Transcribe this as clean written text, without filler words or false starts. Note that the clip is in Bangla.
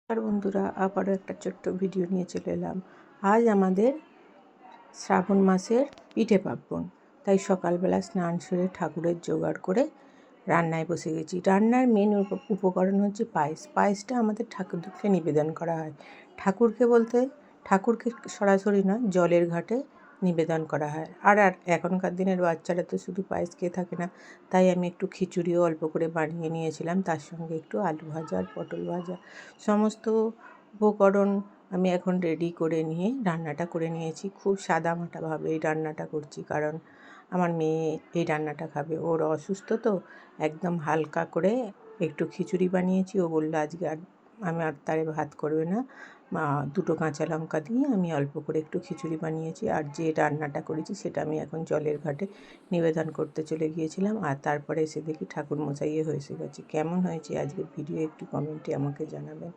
আর বন্ধুরা, আবারও একটা ছোট্ট ভিডিও নিয়ে চলে এলাম। আজ আমাদের শ্রাবণ মাসের পিঠে পার্বণ, তাই সকালবেলা স্নান সেরে ঠাকুরের জোগাড় করে রান্নায় বসে গেছি। রান্নার মেন উপকরণ হচ্ছে পায়েস। পায়েসটা আমাদের ঠাকুরকে নিবেদন করা হয়। ঠাকুরকে সরাসরি নয়, জলের ঘাটে নিবেদন করা হয়। আর এখনকার দিনের বাচ্চারা তো শুধু পায়েস খেয়ে থাকে না, তাই আমি একটু খিচুড়িও অল্প করে বানিয়ে নিয়েছিলাম, তার সঙ্গে একটু আলু ভাজা আর পটল ভাজা। সমস্ত উপকরণ আমি এখন রেডি করে নিয়ে রান্নাটা করে নিয়েছি। খুব সাদামাটাভাবে এই রান্নাটা করছি, কারণ আমার মেয়ে এই রান্নাটা খাবে। ওর অসুস্থ তো, একদম হালকা করে একটু খিচুড়ি বানিয়েছি। ও বললো আজকে আমি আর তারে ভাত করবে না, দুটো কাঁচা লঙ্কা দিয়ে আমি অল্প করে একটু খিচুড়ি বানিয়েছি। আর যে রান্নাটা করেছি সেটা আমি এখন জলের ঘাটে নিবেদন করতে চলে গিয়েছিলাম। আর তারপরে এসে দেখি ঠাকুরমশাই হয়ে এসে গেছে। কেমন হয়েছে আজকের ভিডিও একটু কমেন্টে আমাকে জানাবেন।